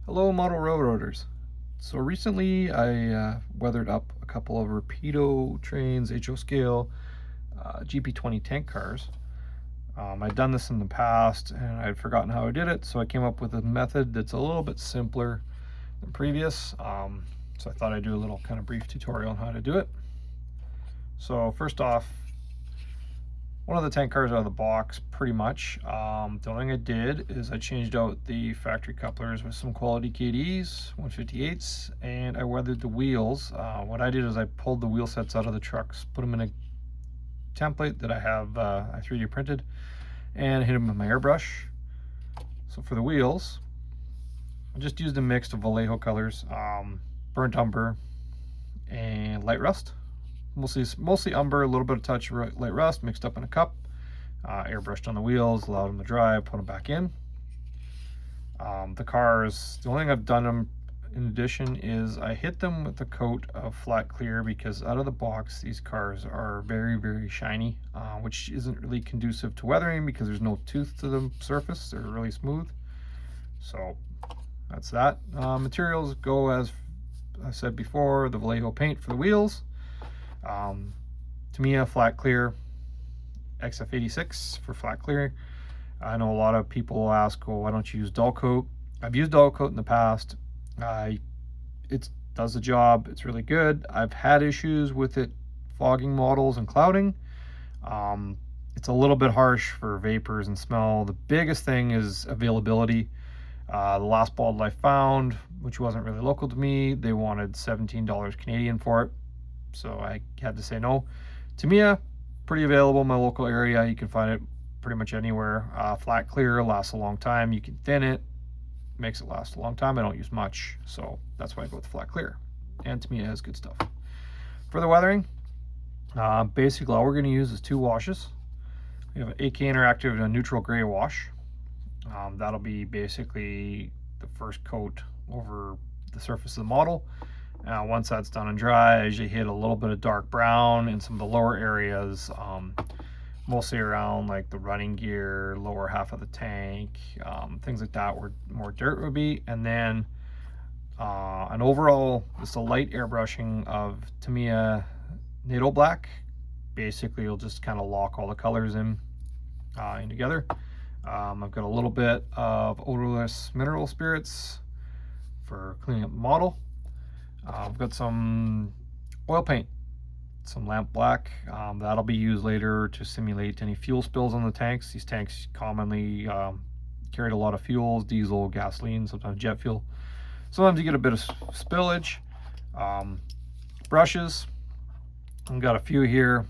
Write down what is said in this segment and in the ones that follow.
Hello, model railroaders. So recently I weathered up a couple of Rapido trains, HO scale, GP20 tank cars. I'd done this in the past and I'd forgotten how I did it, so I came up with a method that's a little bit simpler than previous. So I thought I'd do a little kind of brief tutorial on how to do it. So first off, one of the tank cars out of the box, pretty much. The only thing I did is I changed out the factory couplers with some quality KDs, 158s, and I weathered the wheels. What I did is I pulled the wheel sets out of the trucks, put them in a template that I have I 3D printed, and hit them with my airbrush. So for the wheels, I just used a mix of Vallejo colors, burnt umber, and light rust. Mostly umber, a little bit of touch of light rust mixed up in a cup. Airbrushed on the wheels, allowed them to dry, put them back in. The cars, the only thing I've done them in addition is I hit them with a coat of flat clear, because out of the box these cars are very shiny, which isn't really conducive to weathering because there's no tooth to the surface. They're really smooth. So that's that. Materials go as I said before: the Vallejo paint for the wheels, Tamiya flat clear, XF86 for flat clear. I know a lot of people will ask, well, why don't you use dull coat? I've used dull coat in the past. It does the job. It's really good. I've had issues with it fogging models and clouding. It's a little bit harsh for vapors and smell. The biggest thing is availability. The last bottle I found, which wasn't really local to me, they wanted $17 Canadian for it, so I had to say no. Tamiya, pretty available in my local area. You can find it pretty much anywhere. Flat clear lasts a long time. You can thin it, makes it last a long time. I don't use much, so that's why I go with flat clear. And Tamiya has good stuff. For the weathering, basically all we're going to use is 2 washes. We have an AK Interactive and a neutral gray wash. That'll be basically the first coat over the surface of the model. Once that's done and dry, I usually hit a little bit of dark brown in some of the lower areas, mostly around like the running gear, lower half of the tank, things like that where more dirt would be. And then an overall, just a light airbrushing of Tamiya NATO Black. Basically, you'll just kind of lock all the colors in together. I've got a little bit of odorless mineral spirits for cleaning up the model. I've got some oil paint, some lamp black. That'll be used later to simulate any fuel spills on the tanks. These tanks commonly carried a lot of fuels: diesel, gasoline, sometimes jet fuel. Sometimes you get a bit of spillage. Brushes, I've got a few here.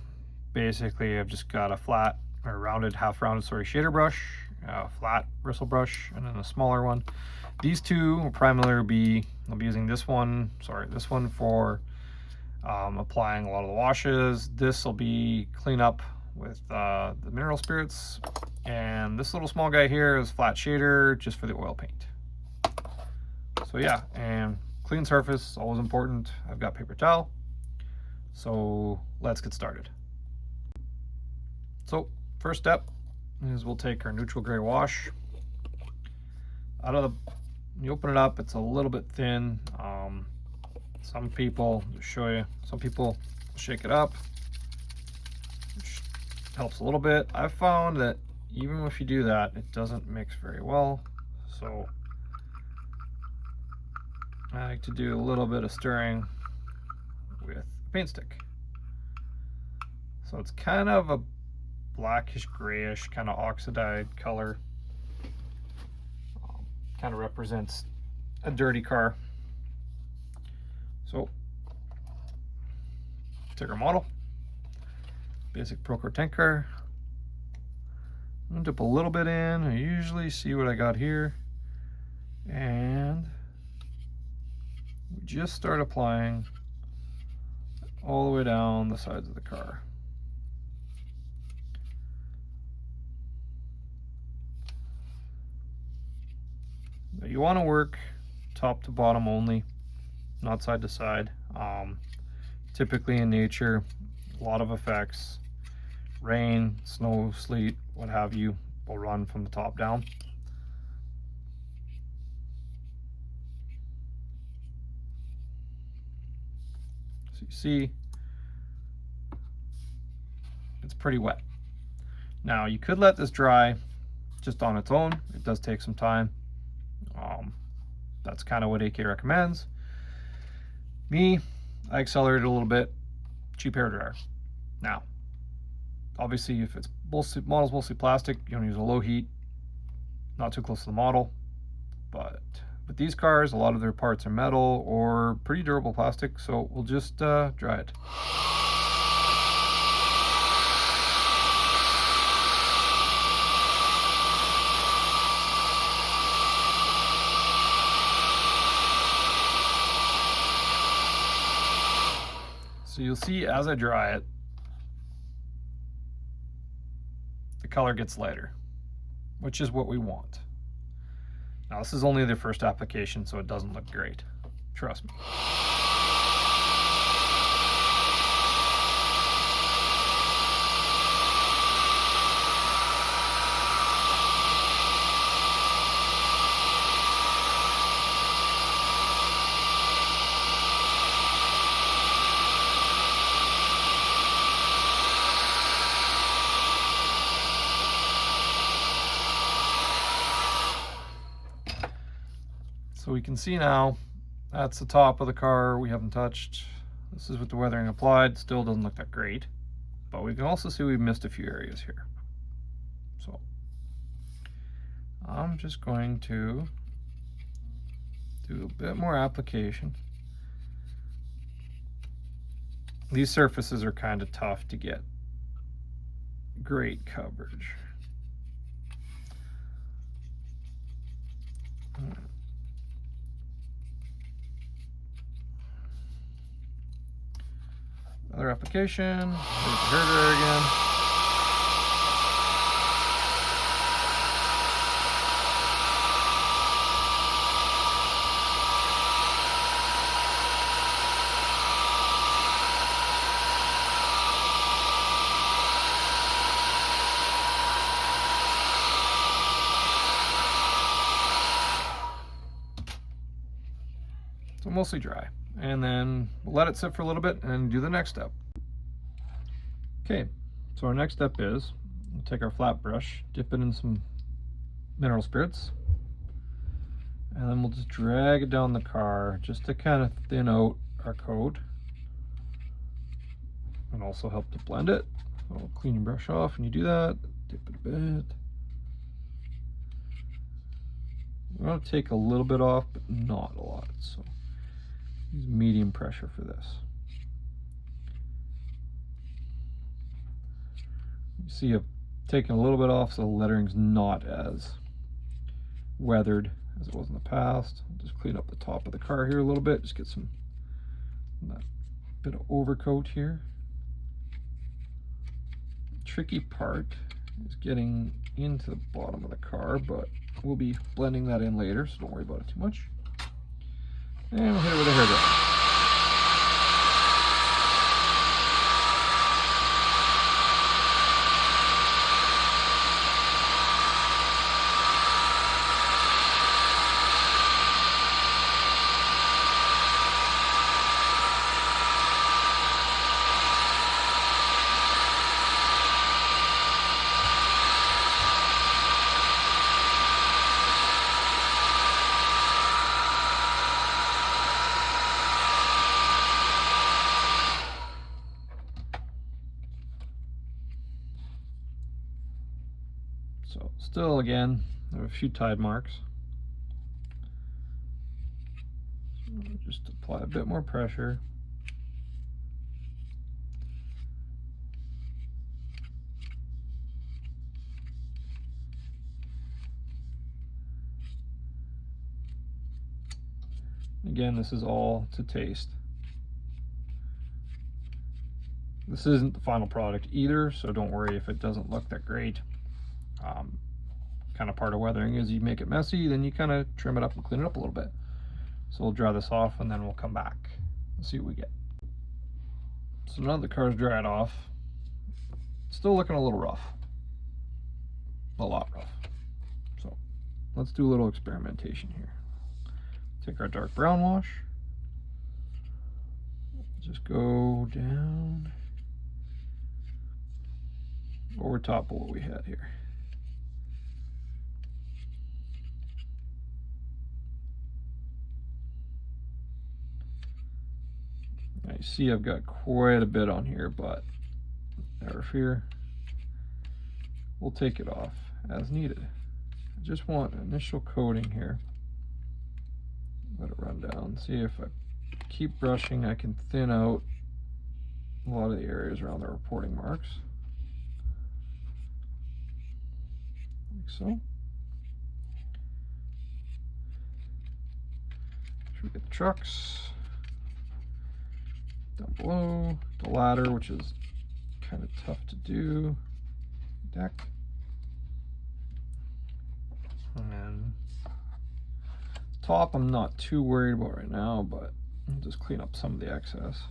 Basically, I've just got a flat or rounded, half-rounded, shader brush, a flat bristle brush, and then a smaller one. These two will primarily I'll be using this one for applying a lot of the washes. This will be clean up with the mineral spirits, and this little small guy here is flat shader just for the oil paint. So yeah, and clean surface, always important. I've got paper towel, so let's get started. So first step is we'll take our neutral gray wash. You open it up, it's a little bit thin. Some people, to show you, some people shake it up, which helps a little bit. I've found that even if you do that, it doesn't mix very well. So I like to do a little bit of stirring with a paint stick. So it's kind of a blackish grayish kind of oxidized color. Kind of represents a dirty car. So take our model, basic Procore tank car. I'm gonna dip a little bit in. I usually see what I got here, and we just start applying all the way down the sides of the car. You want to work top to bottom only, not side to side. Typically in nature, a lot of effects, rain, snow, sleet, what have you, will run from the top down. So you see, it's pretty wet. Now you could let this dry just on its own. It does take some time. That's kind of what AK recommends. Me, I accelerated a little bit. Cheap hair dryer. Now, obviously, if it's model's mostly plastic, you don't use a low heat, not too close to the model. But with these cars, a lot of their parts are metal or pretty durable plastic, so we'll just dry it. So you'll see as I dry it, the color gets lighter, which is what we want. Now this is only the first application, so it doesn't look great. Trust me. So we can see now, that's the top of the car we haven't touched. This is with the weathering applied, still doesn't look that great. But we can also see we've missed a few areas here. So I'm just going to do a bit more application. These surfaces are kind of tough to get great coverage. Another application. There's the hair dryer again. So mostly dry. And then we'll let it sit for a little bit and do the next step. Okay, so our next step is we'll take our flat brush, dip it in some mineral spirits, and then we'll just drag it down the car just to kind of thin out our coat and also help to blend it. So we'll clean your brush off when you do that, dip it a bit. We're going to take a little bit off, but not a lot. So use medium pressure for this. You see I've taken a little bit off so the lettering's not as weathered as it was in the past. I'll just clean up the top of the car here a little bit, just get some that bit of overcoat here. The tricky part is getting into the bottom of the car, but we'll be blending that in later, so don't worry about it too much. And we'll hit it with a hair dryer. So still, again, there are a few tide marks. So just apply a bit more pressure. Again, this is all to taste. This isn't the final product either, so don't worry if it doesn't look that great. Kind of part of weathering is you make it messy, then you kind of trim it up and clean it up a little bit. So we'll dry this off and then we'll come back and see what we get. So now the car's dried off, still looking a little rough, a lot rough. So let's do a little experimentation here. Take our dark brown wash, Just go down over top of what we had here. Now you see I've got quite a bit on here, but never fear, we'll take it off as needed. I just want an initial coating here. Let it run down. See if I keep brushing, I can thin out a lot of the areas around the reporting marks. Like so. Should we get the trucks? Down below, the ladder, which is kind of tough to do. Deck. And then top I'm not too worried about right now, but I'll just clean up some of the excess.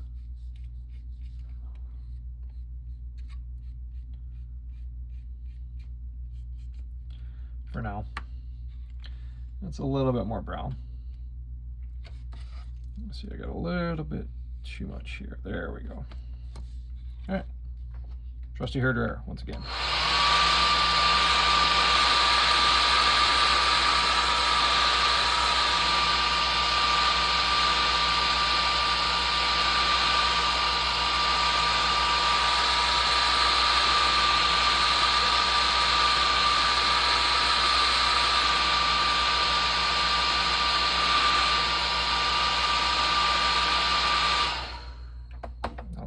For now. It's a little bit more brown. Let's see, I got a little bit too much here. There we go. All right. Trusty hair dryer once again.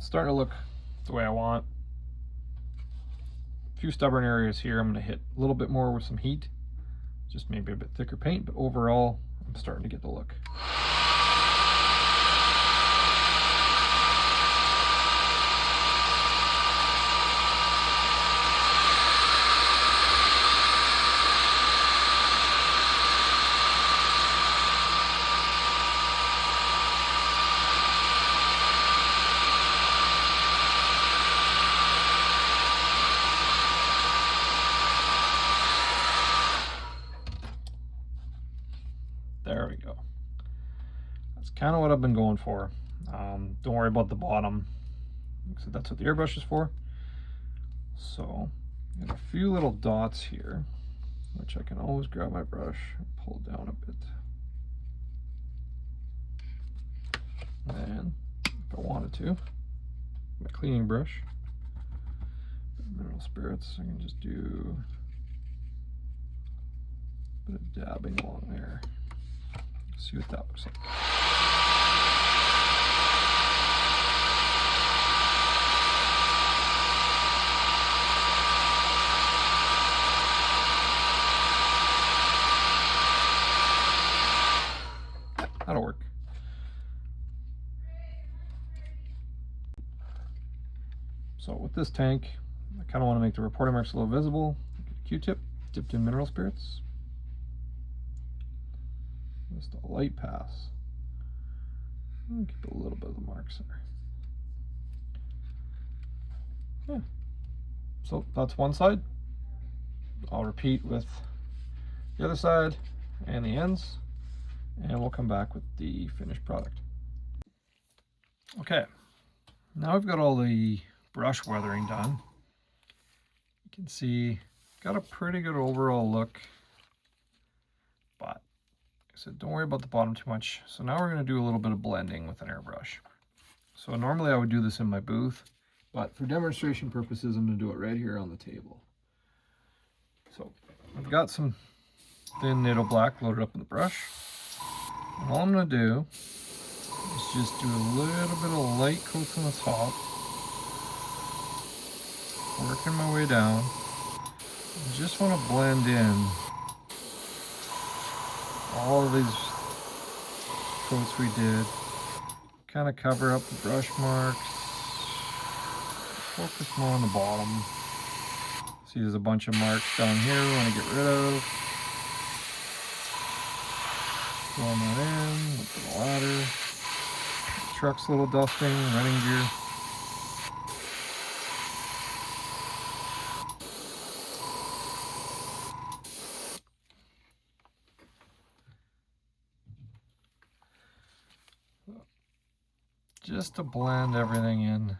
Starting to look the way I want. A few stubborn areas here I'm going to hit a little bit more with some heat, just maybe a bit thicker paint, but overall I'm starting to get the look. There we go. That's kind of what I've been going for. Don't worry about the bottom. So that's what the airbrush is for. So I got a few little dots here, which I can always grab my brush and pull down a bit. And if I wanted to, my cleaning brush, mineral spirits, I can just do a bit of dabbing along there. See what that looks like. That'll work. So with this tank, I kind of want to make the reporting marks a little visible. Q-tip dipped in mineral spirits. Just a light pass. I'll keep a little bit of the marks there. Yeah. So that's one side. I'll repeat with the other side and the ends, and we'll come back with the finished product. Okay, now we've got all the brush weathering done. You can see, got a pretty good overall look, but so don't worry about the bottom too much. So now we're going to do a little bit of blending with an airbrush. So normally I would do this in my booth, but for demonstration purposes, I'm going to do it right here on the table. So I've got some thin Nato black loaded up in the brush. And all I'm going to do is just do a little bit of light coats on the top, working my way down. I just want to blend in all of these coats we did, kind of cover up the brush marks, focus more on the bottom. See, there's a bunch of marks down here we want to get rid of. Fill that in with the ladder. Truck's a little dusting, running gear. just to blend everything in.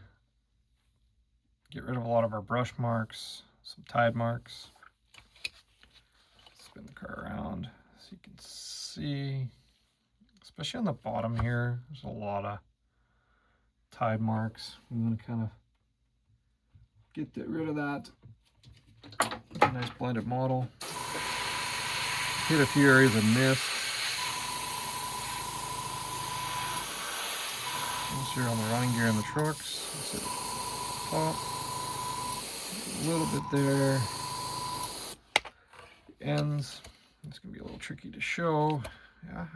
Get rid of a lot of our brush marks, some tide marks. Spin the car around so you can see, especially on the bottom here, there's a lot of tide marks. We want to kind of get rid of that. Nice blended model. Hit a few areas of mist. Once you're on the running gear in the trucks, let's hit it top. A little bit there. The ends, it's going to be a little tricky to show. Yeah.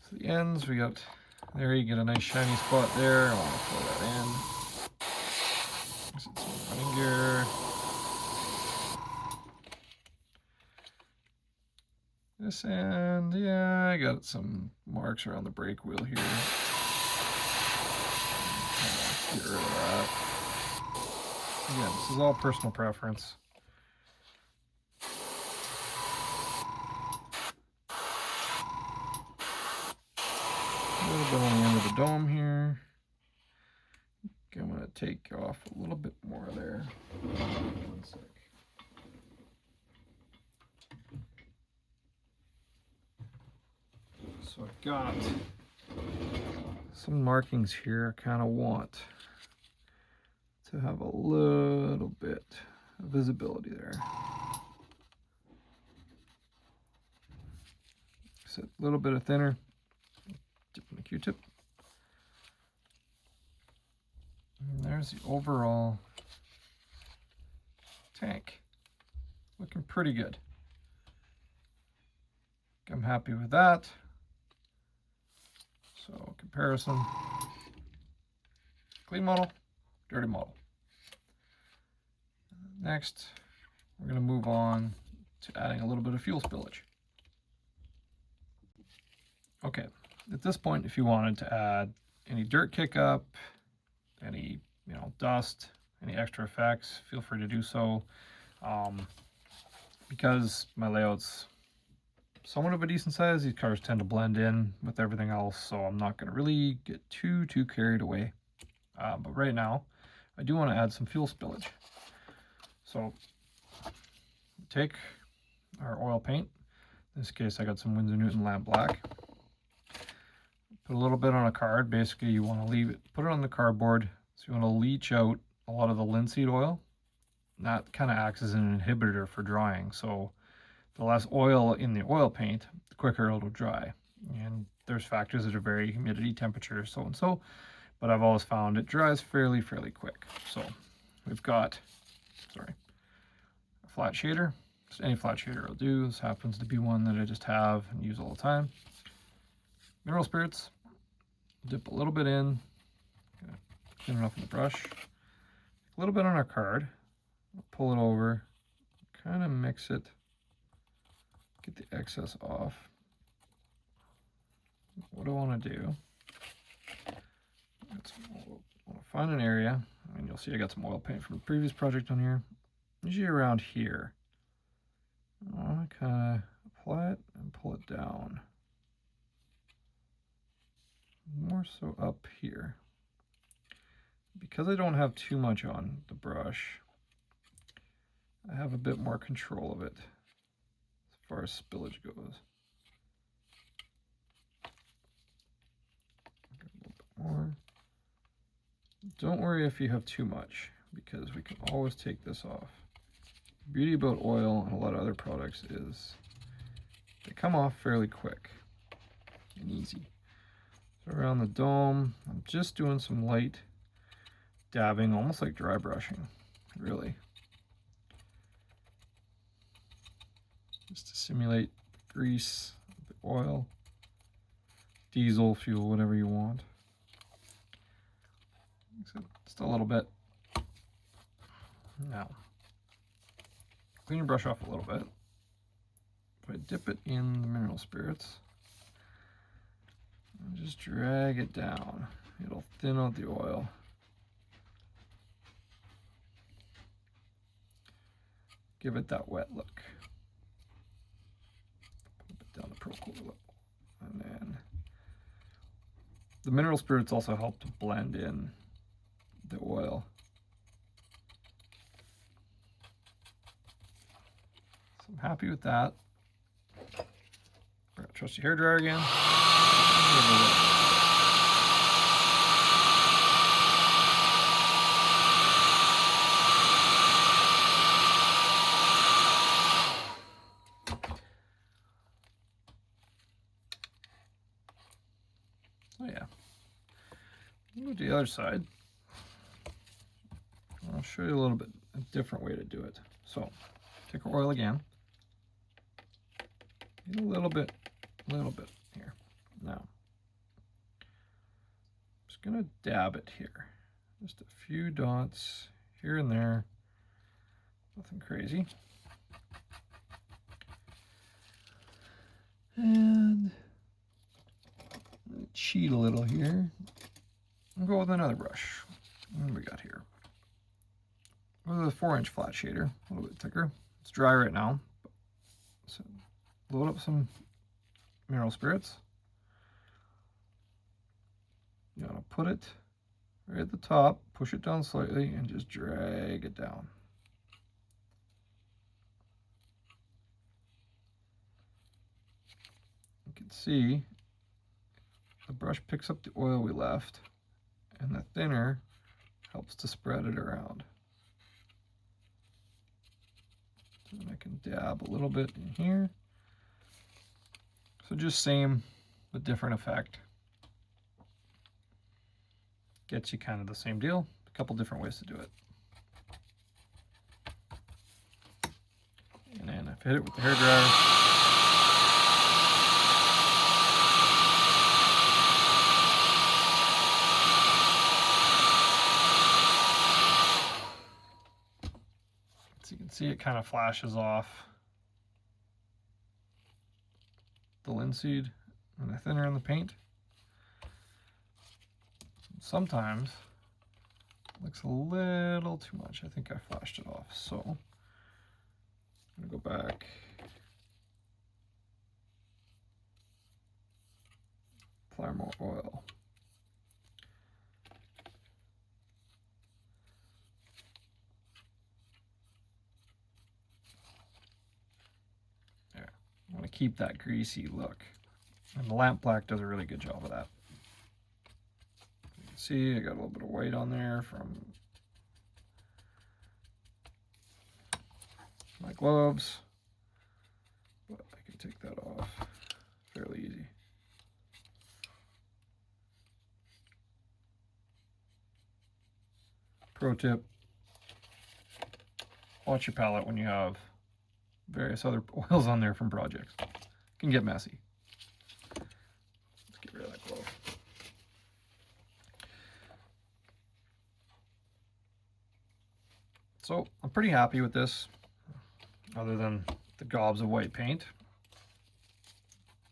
So the ends, we got, there you get a nice shiny spot there. I want to fill that in. Some running gear. This end, yeah, I got some marks around the brake wheel here. Get rid of that. Again, this is all personal preference. A little bit on the end of the dome here. I'm going to take off a little bit more there. 1 sec. So I've got some markings here I kind of want to have a little bit of visibility there. So a little bit of thinner, dip in the Q-tip. And there's the overall tank. Looking pretty good. I'm happy with that. So comparison, clean model, dirty model. Next, we're going to move on to adding a little bit of fuel spillage. Okay, at this point, if you wanted to add any dirt kick up, any dust, any extra effects, feel free to do so. Because my layout's somewhat of a decent size, these cars tend to blend in with everything else, so I'm not going to really get too carried away. But right now, I do want to add some fuel spillage. So, take our oil paint. In this case, I got some Winsor Newton Lamp Black. Put a little bit on a card. Basically, you want to leave it, put it on the cardboard. So you want to leach out a lot of the linseed oil. And that kind of acts as an inhibitor for drying. So the less oil in the oil paint, the quicker it'll dry. And there's factors that are vary, humidity, temperature, so and so. But I've always found it dries fairly quick. So we've got, a flat shader. Just any flat shader will do. This happens to be one that I just have and use all the time. Mineral spirits. Dip a little bit in. Clean it off in the brush. A little bit on our card. Pull it over. Kind of mix it. Get the excess off. What I want to do, I want to find an area, and you'll see I got some oil paint from the previous project on here. Usually around here. I want to kind of apply it and pull it down. More so up here. Because I don't have too much on the brush, I have a bit more control of it as far as spillage goes. A little bit more. Don't worry if you have too much, because we can always take this off. The beauty about oil and a lot of other products is they come off fairly quick and easy. So around the dome, I'm just doing some light dabbing, almost like dry brushing, really. Just to simulate grease, the oil, diesel fuel, whatever you want. Just a little bit. Now, clean your brush off a little bit. If I dip it in the mineral spirits, and just drag it down, it'll thin out the oil. Give it that wet look. Put it down the Pro Cooler level. And then The mineral spirits also help to blend in the oil. So I'm happy with that. Trusty hair dryer again. Oh yeah. We'll do the other side. I'll show you a little bit a different way to do it. So take our oil again. A little bit here. Now, I'm just gonna dab it here. Just a few dots here and there. Nothing crazy. And cheat a little here. I'll go with another brush. What do we got here? With a 4-inch flat shader, a little bit thicker. It's dry right now. So load up some mineral spirits. You want to put it right at the top, push it down slightly, and just drag it down. You can see the brush picks up the oil we left, and the thinner helps to spread it around. And I can dab a little bit in here. So just same but different effect. Gets you kind of the same deal. A couple different ways to do it. And then I've hit it with the hairdryer. So you can see it kind of flashes off the linseed and the thinner in the paint. Sometimes it looks a little too much. I think I flashed it off. So I'm gonna go back. Apply more oil. There. I want to keep that greasy look. And the lamp black does a really good job of that. You can see I got a little bit of white on there from my gloves, but I can take that off fairly easy. Pro tip, watch your palette when you have various other oils on there from projects. It can get messy. Let's get rid of that glove. So I'm pretty happy with this, other than the gobs of white paint.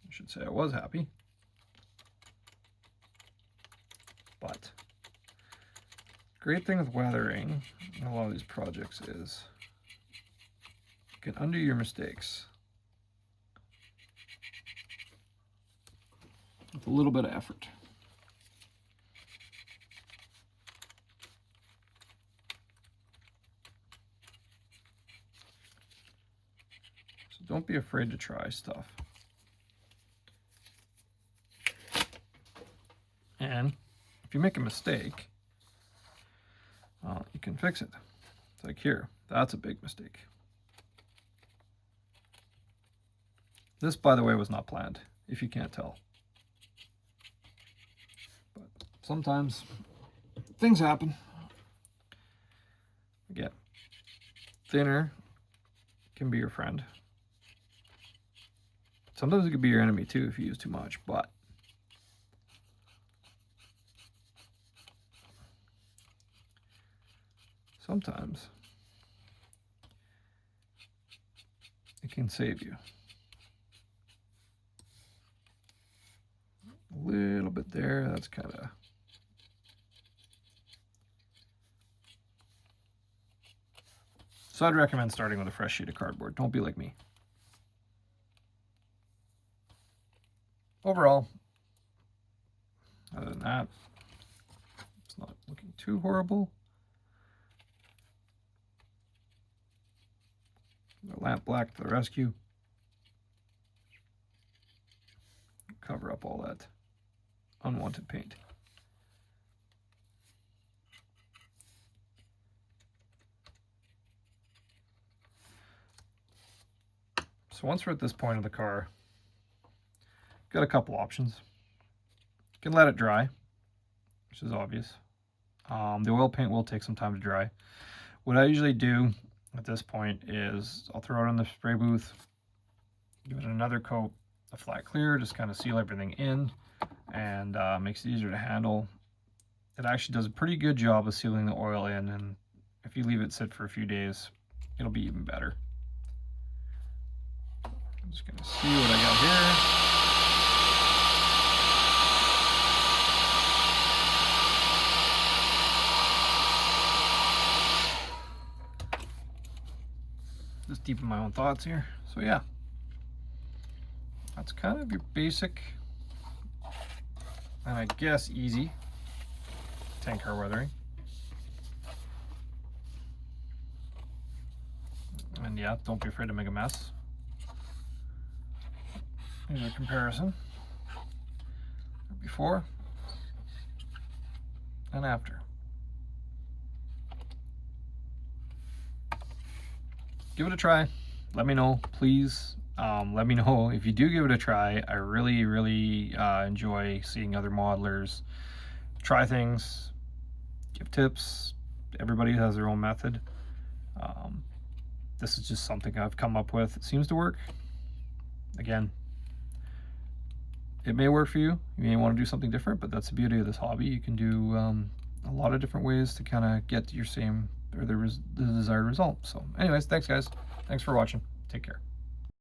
I should say I was happy. But great thing with weathering in a lot of these projects is you can undo your mistakes with a little bit of effort. So don't be afraid to try stuff. And if you make a mistake, you can fix it. It's like here, that's a big mistake. This, by the way, was not planned, if you can't tell. But sometimes things happen. Again, thinner can be your friend. Sometimes it could be your enemy too if you use too much, but sometimes it can save you. A little bit there, that's kind of... So I'd recommend starting with a fresh sheet of cardboard. Don't be like me. Overall, other than than that. It's not looking too horrible. The lamp black to the rescue. Cover up all that unwanted paint. So once we're at this point of the car, got a couple options. You can let it dry, which is obvious. The oil paint will take some time to dry. What I usually do at this point is I'll throw it in the spray booth, give it another coat of flat clear, just kind of seal everything in, and makes it easier to handle. It actually does a pretty good job of sealing the oil in, and if you leave it sit for a few days, it'll be even better. I'm just gonna see what I got here. Just deep in my own thoughts here. So yeah, that's kind of your basic, and I guess easy, tank car weathering. And yeah, don't be afraid to make a mess. Here's a comparison. Before and after. Give it a try. Let me know, please. Let me know if you do give it a try. I really enjoy seeing other modelers try things, give tips. Everybody has their own method. This is just something I've come up with. It seems to work. Again, it may work for you. You may want to do something different, but that's the beauty of this hobby. You can do a lot of different ways to kind of get your same or the desired result. So anyways, thanks guys. Thanks for watching. Take care.